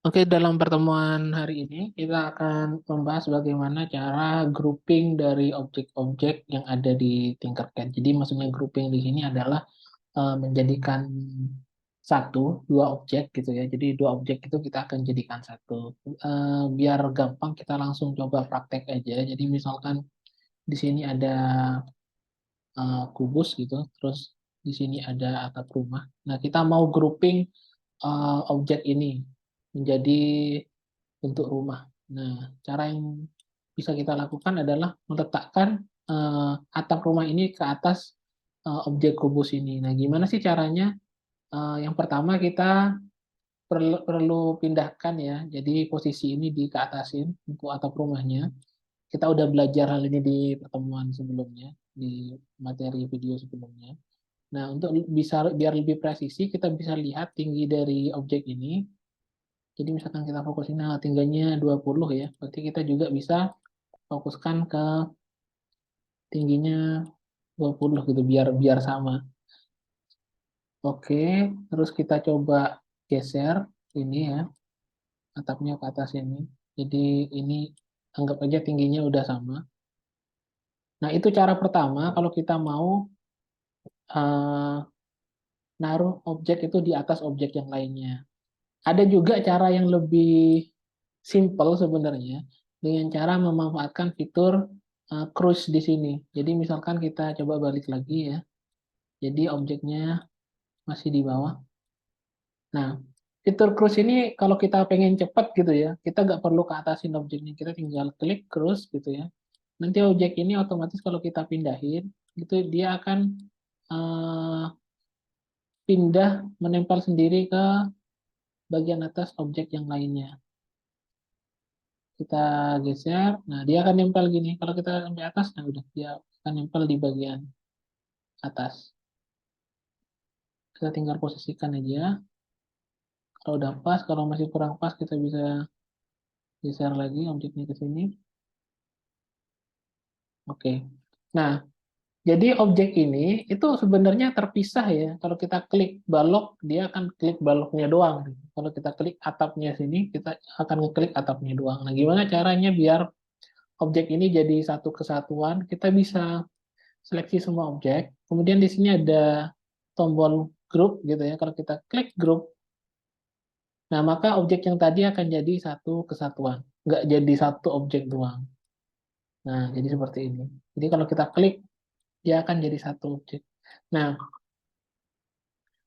Oke, dalam pertemuan hari ini kita akan membahas bagaimana cara grouping dari objek-objek yang ada di Tinkercad. Jadi maksudnya grouping di sini adalah menjadikan dua objek gitu ya. Jadi dua objek itu kita akan jadikan satu. Biar gampang kita langsung coba praktek aja. Jadi misalkan di sini ada kubus gitu, terus di sini ada atap rumah. Nah, kita mau grouping objek ini menjadi bentuk rumah. Nah, cara yang bisa kita lakukan adalah meletakkan atap rumah ini ke atas objek kubus ini. Nah, gimana sih caranya? Yang pertama kita perlu pindahkan ya. Jadi posisi ini di keatasin untuk atap rumahnya. Kita udah belajar hal ini di pertemuan sebelumnya, di materi video sebelumnya. Nah, untuk bisa biar lebih presisi, kita bisa lihat tinggi dari objek ini. Jadi misalkan kita fokusin tingginya 20 ya, berarti kita juga bisa fokuskan ke tingginya 20 gitu biar biar sama. Oke, terus kita coba geser ini ya, atapnya ke atas ini. Jadi ini anggap aja tingginya udah sama. Nah, itu cara pertama kalau kita mau eh, naruh objek itu di atas objek yang lainnya. Ada juga cara yang lebih simple sebenarnya dengan cara memanfaatkan fitur cruise di sini. Jadi misalkan kita coba balik lagi ya. Jadi objeknya masih di bawah. Nah, fitur cruise ini kalau kita pengen cepat gitu ya, kita nggak perlu ke atasin objeknya. Kita tinggal klik cruise gitu ya. Nanti objek ini otomatis kalau kita pindahin, gitu dia akan eh, pindah menempel sendiri ke bagian atas objek yang lainnya. Kita geser, nah dia akan nempel gini. Kalau kita sampai atas, nah udah dia akan nempel di bagian atas. Kita tinggal posisikan aja. Kalau udah pas, kalau masih kurang pas, kita bisa geser lagi objeknya ke sini. Oke. Nah, jadi objek ini itu sebenarnya terpisah ya. Kalau kita klik balok, dia akan klik baloknya doang. Kalau kita klik atapnya sini, kita akan ngeklik atapnya doang. Nah, gimana caranya biar objek ini jadi satu kesatuan? Kita bisa seleksi semua objek. Kemudian di sini ada tombol group gitu ya. Kalau kita klik group, nah maka objek yang tadi akan jadi satu kesatuan, nggak jadi satu objek doang. Nah, jadi seperti ini. Jadi kalau kita klik, dia akan jadi satu objek. Nah,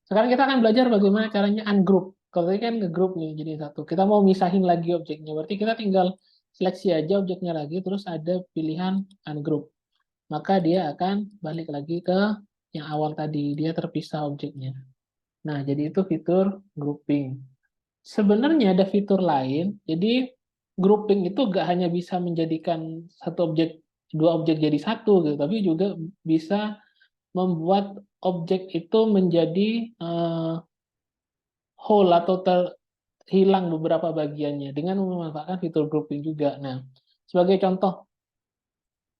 sekarang kita akan belajar bagaimana caranya ungroup. Kalau tadi kan ngegroup nih, jadi satu. Kita mau misahin lagi objeknya. Berarti kita tinggal seleksi aja objeknya lagi, terus ada pilihan ungroup. Maka dia akan balik lagi ke yang awal tadi. Dia terpisah objeknya. Nah, jadi itu fitur grouping. Sebenarnya ada fitur lain, jadi grouping itu gak hanya bisa menjadikan satu objek, dua objek jadi satu gitu, tapi juga bisa membuat objek itu menjadi eh, whole atau hilang beberapa bagiannya dengan memanfaatkan fitur grouping juga. Nah, sebagai contoh,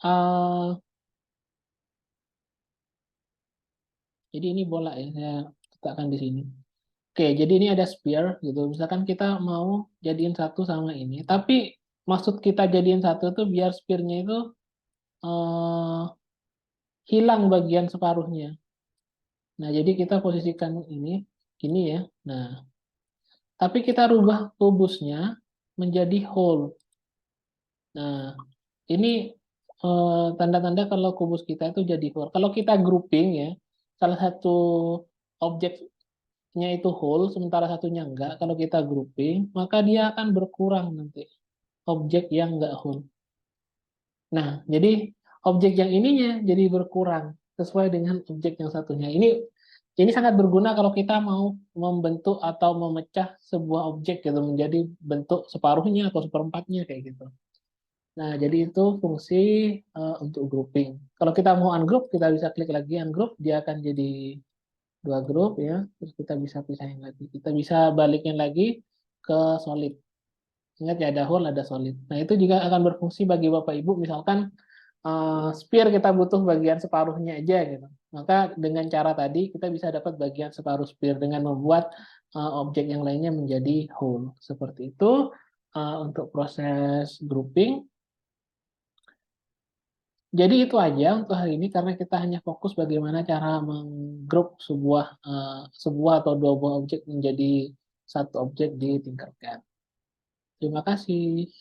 eh, jadi ini bola ya, saya letakkan di sini. Oke, jadi ini ada sphere gitu. Misalkan kita mau jadiin satu sama ini, tapi maksud kita jadiin satu itu biar sphere-nya itu eh, hilang bagian separuhnya. Nah, jadi kita posisikan ini ya. Nah, tapi kita rubah kubusnya menjadi whole. Nah, ini tanda-tanda kalau kubus kita itu jadi whole. Kalau kita grouping ya, salah satu objeknya itu whole, sementara satunya enggak. Kalau kita grouping, maka dia akan berkurang nanti objek yang enggak whole. Nah, jadi objek yang ininya jadi berkurang sesuai dengan objek yang satunya. Ini sangat berguna kalau kita mau membentuk atau memecah sebuah objek gitu menjadi bentuk separuhnya atau seperempatnya kayak gitu. Nah, jadi itu fungsi untuk grouping. Kalau kita mau ungroup, kita bisa klik lagi ungroup, dia akan jadi dua grup ya. Terus kita bisa pisahin lagi. Kita bisa balikin lagi ke solid. Ingat ya ada whole, ada solid. Nah, itu juga akan berfungsi bagi Bapak Ibu misalkan sphere kita butuh bagian separuhnya aja gitu. Maka dengan cara tadi kita bisa dapat bagian separuh sphere dengan membuat objek yang lainnya menjadi whole. Seperti itu untuk proses grouping. Jadi itu aja untuk hari ini karena kita hanya fokus bagaimana cara menggrup sebuah atau dua buah objek menjadi satu objek di Tinkercad. Terima kasih.